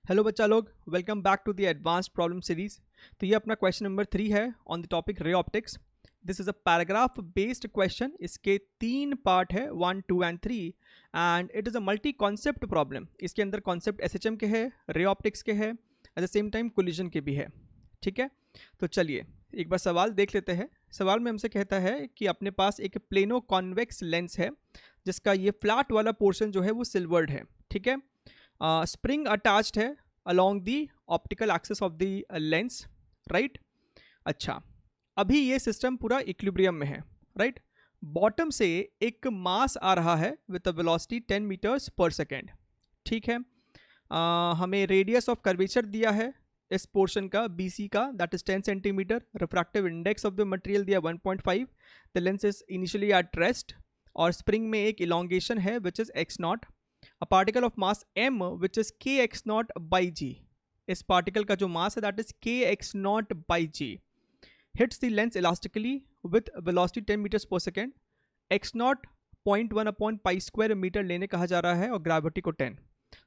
Hello बच्चा लोग, welcome back to the advanced problem series. तो ये अपना क्वेश्चन नंबर 3 है on the topic ray optics. This is a paragraph based question. इसके 3 पार्ट है, 1, 2 and 3, and it is a multi concept problem. इसके अंदर कॉन्सेप्ट एसएचएम के है, रे ऑप्टिक्स के है, at the same time collision के भी है। ठीक है, तो चलिए एक बार सवाल देख लेते हैं। सवाल में हमसे कहता है कि अपने पास एक प्लेनो कॉन्वेक्स लेंस है जिसका ये फ्लैट वाला पोर्शन जो है वो सिल्वर्ड है। ठीक है, स्प्रिंग अटैच्ड है along the optical axis of the lens, right. अच्छा, अभी ये सिस्टम पूरा इक्विलिब्रियम में है, राइट। बॉटम से एक मास आ रहा है with a velocity 10 meters per second. ठीक है, हमें रेडियस ऑफ कर्वेचर दिया है इस पोर्शन का BC का, that is 10 centimetre. Refractive index of the material दिया 1.5। The lens is initially at rest और स्प्रिंग में एक इलोंगेशन है which is x0। A particle of mass m which is kx naught by g, इस particle का जो मास है that is kx naught by g, hits the lens elastically with velocity 10 meters per second। x naught 0.1 upon pi square metre लेने कहा जा रहा है और ग्रेविटी को 10।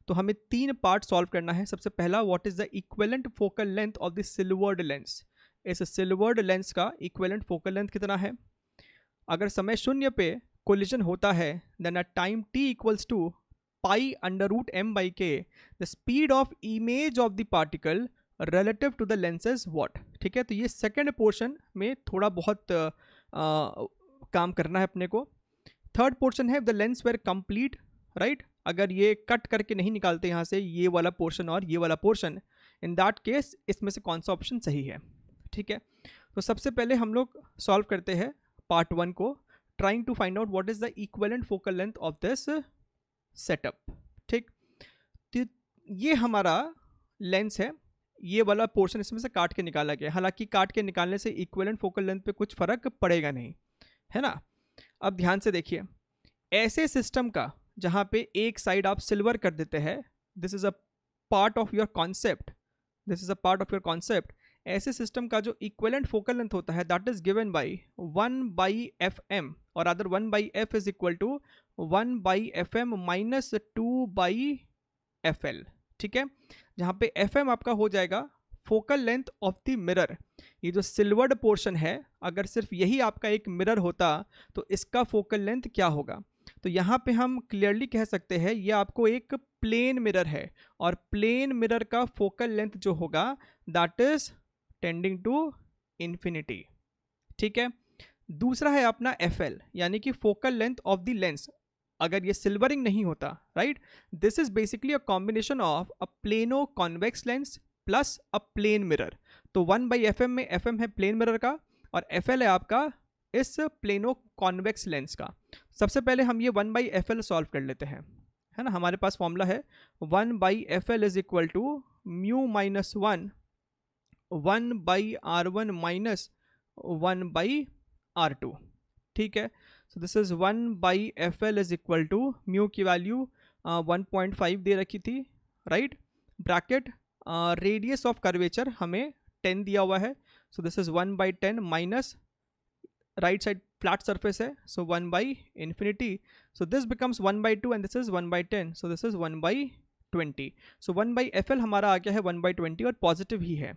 तो हमें 3 पार्ट सॉल्व करना है। सबसे पहला, what is the equivalent focal length of the silvered lens. इस सिल्वर्ड लेंस का इक्विवेलेंट फोकल लेंथ कितना है। अगर समय शून्य पे कोलिजन होता है then at time t equals to pi under root m by k, the speed of image of the particle relative to the lens is what। ठीक है, तो ये सेकेंड पोर्शन में थोड़ा बहुत काम करना है अपने को। थर्ड पोर्शन है the lens were complete, right. अगर ये कट करके नहीं निकालते यहाँ से ये वाला पोर्शन और ये वाला पोर्शन, इन दैट केस इसमें से कौन सा ऑप्शन सही है। ठीक है, तो सबसे पहले हम लोग सॉल्व करते हैं पार्ट 1 को, trying to find out what is the equivalent focal length of this setup. ठीक, तो ये हमारा लेंस है, ये वाला पोर्शन इसमें से काट के निकाला गया। हालांकि काट के निकालने से इक्विवेलेंट फोकल लेंथ पे कुछ फर्क पड़ेगा नहीं, है ना। अब ध्यान से देखिए, ऐसे सिस्टम का जहां पे एक साइड आप सिल्वर कर देते हैं, this is a part of your concept, this is a part of your concept. ऐसे सिस्टम का जो इक्विवेलेंट फोकल लेंथ होता है that is given by 1/fm, और other 1/f is equal to 1/fm minus 2/fl। ठीक है, जहाँ पे fm आपका हो जाएगा focal length of the mirror. ये जो सिल्वर्ड पोर्शन है, अगर सिर्फ यही आपका एक मिरर होता तो इसका फोकल लेंथ क्या होगा। तो यहाँ पे हम क्लियरली कह सकते हैं ये आपको एक प्लेन मिरर है, और प्लेन मिरर का फोकल लेंथ जो होगा that is tending to infinity. ठीक है, दूसरा है अपना FL, यानी कि focal length of the lens. अगर ये सिल्वरिंग नहीं होता, right, this is basically a combination of a plano convex lens plus a plane mirror. तो 1/fm में fm है प्लेन मिरर का और FL है आपका इस प्लेनो कॉन्वेक्स लेंस का। सबसे पहले हम ये 1/fl सॉल्व कर लेते हैं, है ना। हमारे पास फॉर्मूला है 1/fl is equal to mu minus 1/r1 minus 1/r2। ठीक है, so this is 1/fl is equal to mu की वैल्यू 1.5 दे रखी थी, right. Bracket radius of curvature हमें 10 दिया हुआ है, so this is 1/10 minus right side flat surface है, so 1/infinity, so this becomes 1/2 and this is 1/10, so this is 1/20। So 1/fl हमारा आ गया है 1/20 और पॉजिटिव ही है।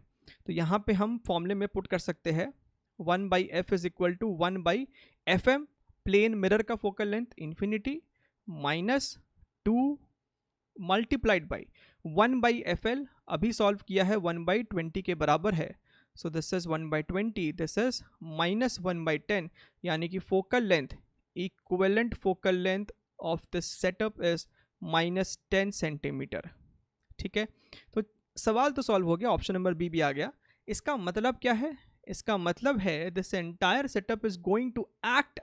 तो यहाँ पे हम फॉर्मूले में पुट कर सकते हैं 1/f is equal to 1/fm plane mirror का focal length infinity minus 2 multiplied by 1/fl, अभी सॉल्व किया है 1/20 के बराबर है, so this is 1/20, this is minus 1/10, यानी कि focal length, equivalent focal length of this setup is minus 10 centimetre. ठीक है, तो सवाल तो सॉल्व हो गया, ऑप्शन नंबर बी भी आ गया। इसका मतलब क्या है, इसका मतलब है this entire setup is going to act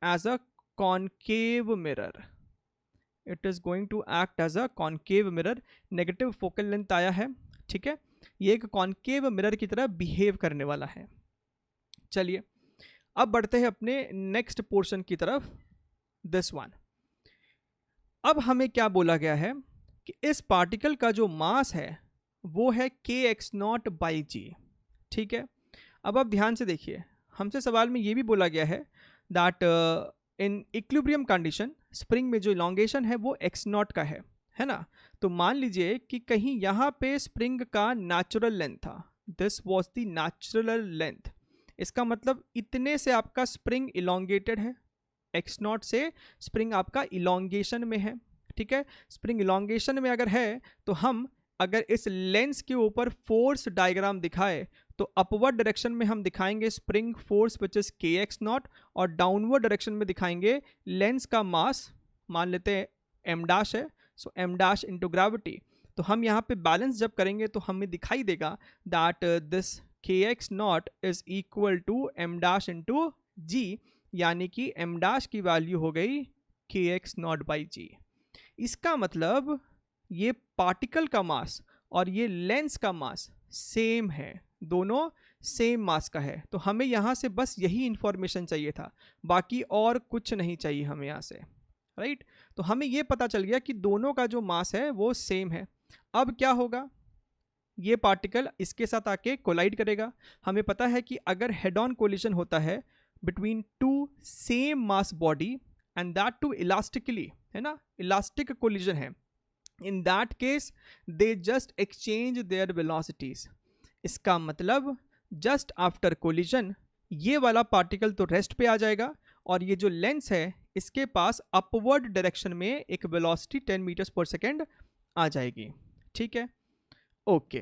as a concave mirror, it is going to act as a concave mirror. Negative focal length आया है, ठीक है, ये एक कॉनकेव मिरर की तरह बिहेव करने वाला है। चलिए अब बढ़ते हैं अपने नेक्स्ट पोर्शन की तरफ, दिस वन। अब हमें क्या बोला गया है कि इस पार्टिकल का जो मास है वो है kx0/g। ठीक है, अब आप ध्यान से देखिए, हमसे सवाल में ये भी बोला गया है that in equilibrium condition spring में जो इलोंगेशन है वो x0 का है, है ना। तो मान लीजिए कि कहीं यहाँ पे स्प्रिंग का नेचुरल लेंथ था, this was the natural length. इसका मतलब इतने से आपका स्प्रिंग इलोंगेटेड है, एक्स नॉट से स्प्रिंग आपका इलोंगेशन में है, ठीक है। स्प्रिंग इलोंगेशन में अगर है तो हम अगर इस लेंस के ऊपर फोर्स डायग्राम दिखाए तो अपवर्ड डायरेक्शन में हम दिखाएंगे स्प्रिंग फोर्स विच इज के एक्स नॉट, और डाउनवर्ड डायरेक्शन में दिखाएंगे लेंस का मास, मान लेते हैं एम डैश है, सो एम डैश इंटू ग्रेविटी। तो हम यहाँ पे बैलेंस जब करेंगे तो हमें दिखाई देगा दैट दिस के x naught is equal to m dash into g, यानी कि एम डैश की वैल्यू हो गई के एक्स नॉट बाई जी। इसका मतलब ये पार्टिकल का मास और ये लेंस का मास सेम है, दोनों सेम मास का है। तो हमें यहाँ से बस यही इंफॉर्मेशन चाहिए था, बाकी और कुछ नहीं चाहिए हमें यहाँ से, राइट। तो हमें ये पता चल गया कि दोनों का जो मास है वो सेम है। अब क्या होगा, ये पार्टिकल इसके साथ आके कोलाइड करेगा। हमें पता है कि अगर हेड ऑन कोलिजन होता है between two same mass body and that two elastically, है ना, इलास्टिक कोलिजन है, in that case they just exchange their velocities. इसका मतलब जस्ट आफ्टर कोलिजन ये वाला पार्टिकल तो रेस्ट पे आ जाएगा और ये जो लेंस है इसके पास अपवर्ड डायरेक्शन में एक वेलोसिटी 10 मीटर्स पर सेकेंड आ जाएगी, ठीक है। Okay,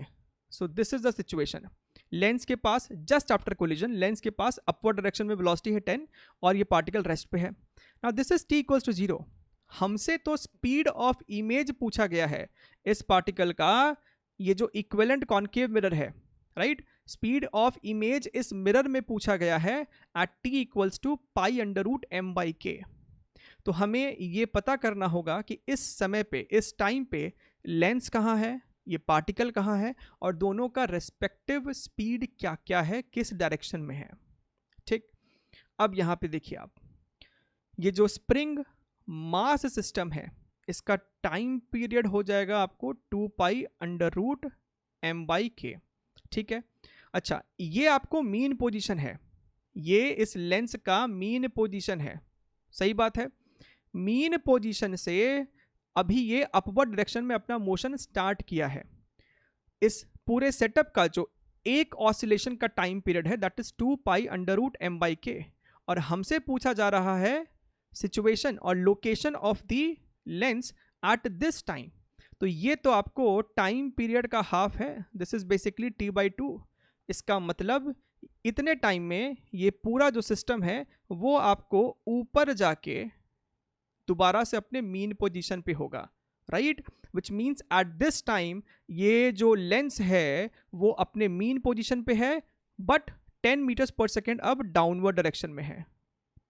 so this is the situation. Lens के पास जस्ट आफ्टर कोलिजन लेंस के पास अपवर्ड डायरेक्शन में वेलोसिटी है 10 और ये पार्टिकल रेस्ट पे है। Now this is t equals to 0। हमसे तो स्पीड ऑफ इमेज पूछा गया है इस पार्टिकल का, ये जो इक्विवेलेंट कॉन्केव मिरर है, राइट। स्पीड ऑफ इमेज इस मिरर में पूछा गया है at t equals to pi under root m by k। तो हमें ये पता करना होगा कि इस समय पे, इस टाइम पे लेंस कहाँ है, ये पार्टिकल कहाँ है और दोनों का रेस्पेक्टिव स्पीड क्या क्या है, किस डायरेक्शन में है, ठीक। अब यहाँ पे देखिए आप, ये जो स्प्रिंग मास सिस्टम है इसका टाइम पीरियड हो जाएगा आपको 2 pi under root m by k, ठीक है। अच्छा, ये आपको मीन पोजीशन है, ये इस लेंस का मीन पोजीशन है, सही बात है। मीन पोजीशन से अभी ये अपवर्ड डायरेक्शन में अपना मोशन स्टार्ट किया है। इस पूरे सेटअप का जो एक ऑसिलेशन का टाइम पीरियड है that is 2 pi under root m by k, और हमसे पूछा जा रहा है सिचुएशन और location of the lens at this time. तो ये तो आपको टाइम पीरियड का हाफ है, this is basically t by 2। इसका मतलब इतने टाइम में ये पूरा जो सिस्टम है वो आपको ऊपर जाके दोबारा से अपने मीन पोजीशन पे होगा, right. Which means eight this time ये जो लेंस है वो अपने मीन पोजीशन पे है, बट 10 मीटर्स पर सेकेंड अब डाउनवर्ड डायरेक्शन में है,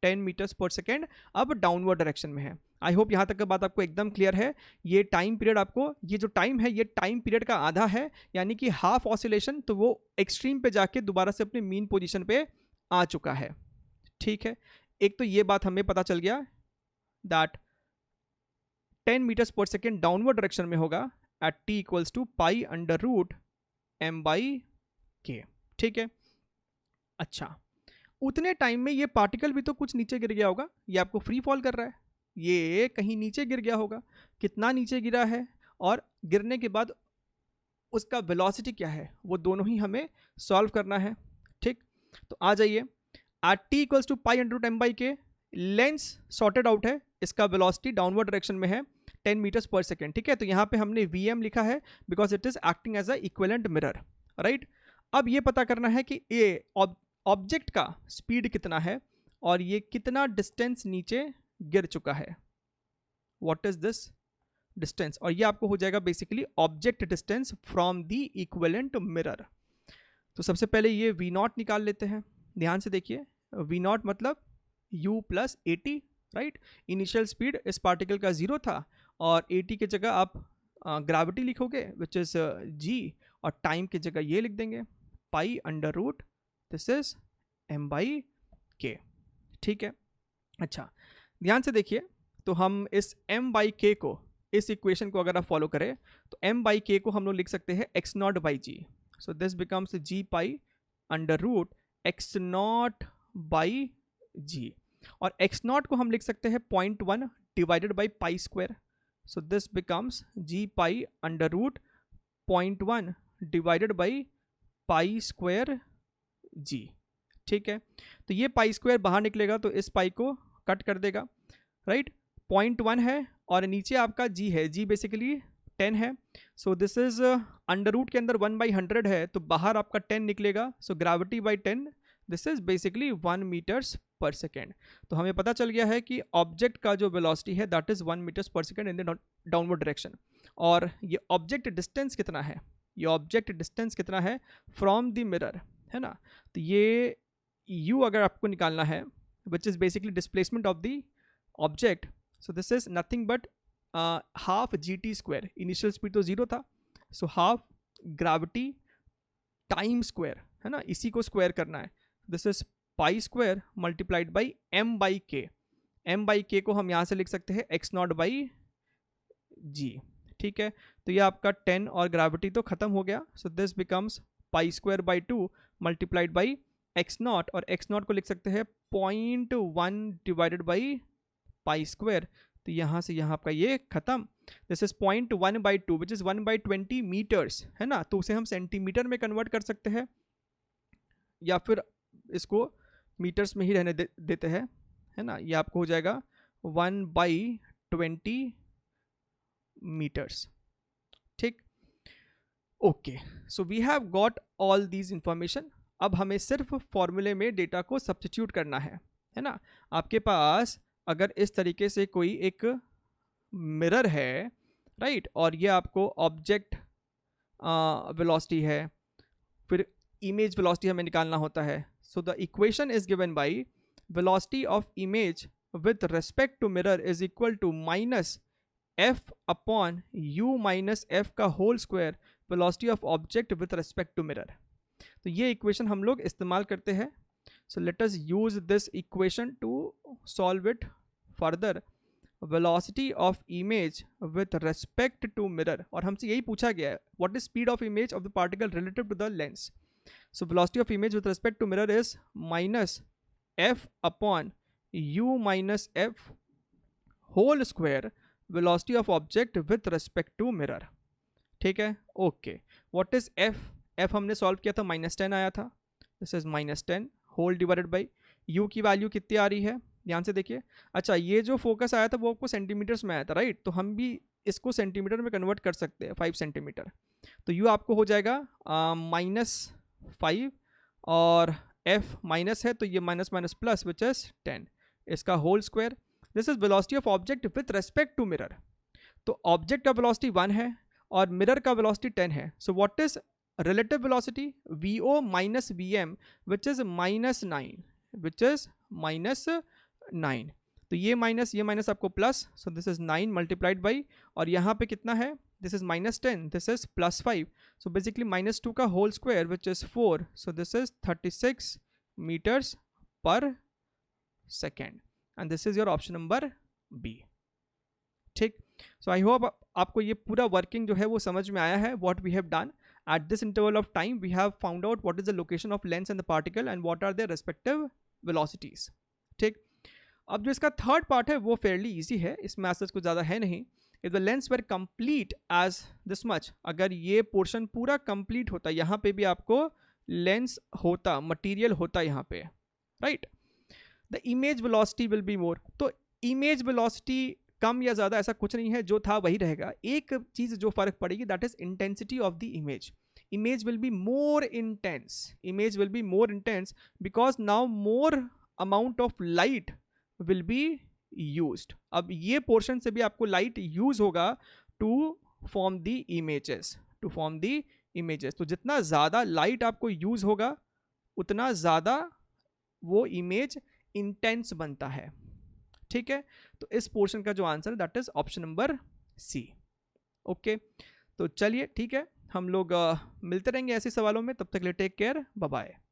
10 मीटर्स पर सेकेंड अब डाउनवर्ड डायरेक्शन में है। आई होप यहाँ तक की बात आपको एकदम क्लियर है। ये टाइम पीरियड आपको, ये जो टाइम है ये टाइम पीरियड का आधा है, यानी कि हाफ ऑसिलेशन तो वो एक्सट्रीम पे जाके दोबारा से अपने मीन पोजीशन पे आ चुका है, ठीक है। एक तो ये बात हमें पता चल गया that 10 meters per second downward direction में होगा at t equals to pi under root m by k, ठीक है। अच्छा, उतने टाइम में ये पार्टिकल भी तो कुछ नीचे गिर गया होगा, ये आपको फ्री फॉल कर रहा है, ये कहीं नीचे गिर गया होगा, कितना नीचे गिरा है और गिरने के बाद उसका वेलोसिटी क्या है, वो दोनों ही हमें सॉल्व करना है, ठीक। तो आ जाइए, at t equals to pi under root m by k, lens sorted out है, इसका वेलोसिटी डाउनवर्ड डायरेक्शन में है 10 मीटर्स पर सेकेंड, ठीक है। तो यहाँ पे हमने Vm लिखा है because it is acting as a equivalent mirror, right. अब ये पता करना है कि ये ऑब्जेक्ट का स्पीड कितना है और ये कितना डिस्टेंस नीचे गिर चुका है, व्हाट इज दिस डिस्टेंस, और ये आपको हो जाएगा basically object distance from the equivalent mirror. तो सबसे पहले ये V नॉट निकाल लेते हैं, ध्यान से देखिए, V नॉट मतलब u plus AT, right. Initial speed इस पार्टिकल का 0 था और AT की जगह आप ग्रेविटी लिखोगे विच इज g, और टाइम की जगह ये लिख देंगे pi under root this is m by k, ठीक है। अच्छा, ध्यान से देखिए, तो हम इस m बाई k को, इस इक्वेशन को अगर आप फॉलो करें तो m बाई k को हम लोग लिख सकते हैं x naught by g, so this becomes g pi under root x naught by g, और x नॉट को हम लिख सकते हैं 0.1 divided by pi square, so this becomes g pi under root 0.1 divided by pi square g. ठीक है, तो ये पाई स्क्वायर बाहर निकलेगा तो इस पाई को कट कर देगा, राइट। 0.1 है और नीचे आपका जी है, जी बेसिकली 10 है। So this is under root के अंदर 1/100 है तो बाहर आपका 10 निकलेगा। So gravity by 10, this is basically 1 metres per second. तो हमें पता चल गया है कि ऑब्जेक्ट का जो वेलोसिटी है that is 1 metres per second in the downward direction. और ये ऑब्जेक्ट डिस्टेंस कितना है, ये ऑब्जेक्ट डिस्टेंस कितना है फ्रॉम द मिरर, है ना। तो ये u अगर आपको निकालना है which is basically displacement of the object, so this is nothing but half G T square. Initial speed तो 0 था, so half gravity time square, है ना, इसी को स्क्वायर करना है। This is pi square multiplied by M by K. M by K को हम यहाँ से लिख सकते हैं एक्स नॉट बाई जी। ठीक है, तो ये आपका 10 और ग्रेविटी तो खत्म हो गया। सो this becomes pi square by 2 multiplied by x not, और एक्स नॉट को लिख सकते हैं 0.1 डिवाइडेड बाई पाई स्क्वायर। तो यहाँ से यहाँ आपका ये खत्म। This is 0.1/2 which is 1/20 meters, है ना। तो उसे हम सेंटीमीटर में कन्वर्ट कर सकते हैं या फिर इसको मीटर्स में ही रहने देते हैं, है ना। ये आपको हो जाएगा 1/20 मीटर्स। ठीक, okay, so we have got all these information. अब हमें सिर्फ फॉर्मूले में डेटा को सब्स्टिट्यूट करना है ना। आपके पास अगर इस तरीके से कोई एक मिरर है, राइट, और ये आपको ऑब्जेक्ट वेलोसिटी है, फिर इमेज वेलोसिटी हमें निकालना होता है। So the equation is given by velocity of image with respect to mirror is equal to minus F upon you minus f का whole square velocity of object with respect to mirror. तो ये equation हम लोग इस्तेमाल करते हैं। So let us use this equation to solve it further. Velocity of image with respect to mirror, और हमसे यही पूछा गया है what is speed of image of the particle relative to the lens. So velocity of image with respect to mirror is minus F upon you minus F whole square velocity of object with respect to mirror. ठीक है, okay, what is F? F हमने सॉल्व किया था -10 आया था, this is -10 whole divided by U की value कितनी आ रही है, ध्यान से देखिए। अच्छा, ये जो फोकस आया था वो आपको सेंटीमीटर्स में आया था, राइट, तो हम भी इसको सेंटीमीटर में कन्वर्ट कर सकते हैं, 5 सेंटीमीटर। तो यू आपको हो जाएगा -5 और एफ माइनस है तो ये minus minus plus which is 10, इसका whole square. This is velocity of object with respect to mirror. तो ऑब्जेक्ट का वेलोसिटी 1 है और मिरर का वेलोसिटी 10 है। So what is relative velocity? VO minus VM which is -9, which is -9। तो ये minus आपको plus, so this is 9 multiplied by, और यहाँ पे कितना है, this is -10, this is +5, so basically -2 का whole square which is 4, so this is 36 metres per second, and this is your option number B. ठीक, सो आई होप आपको ये पूरा वर्किंग जो है वो समझ में आया है। What we have done at this interval of time, we have found out what is the location of lens and the particle and what are their respective velocities। ठीक, अब जो इसका थर्ड पार्ट है वो फेयरली इजी है, इसमें ऐसा कुछ ज़्यादा है नहीं। If the lens were complete as this much, अगर ये पोर्शन पूरा कंप्लीट होता, यहाँ पे भी आपको लेंस होता, मटीरियल होता यहाँ पे, right, the image velocity will be मोर। तो इमेज वेलोसिटी कम या ज़्यादा ऐसा कुछ नहीं है, जो था वही रहेगा। एक चीज़ जो फ़र्क पड़ेगी that is intensity of the image. Image will be more intense, image will be more intense because now more amount of light will be used. अब ये पोर्शन से भी आपको लाइट यूज होगा to form the images, to form the images. तो जितना ज़्यादा light आपको यूज होगा उतना ज़्यादा वो इमेज इंटेंस बनता है। ठीक है, तो इस पोर्शन का जो answer that is option number C. Okay, तो चलिए ठीक है, हम लोग मिलते रहेंगे ऐसे सवालों में, तब तक के लिए टेक केयर, बाय बाय।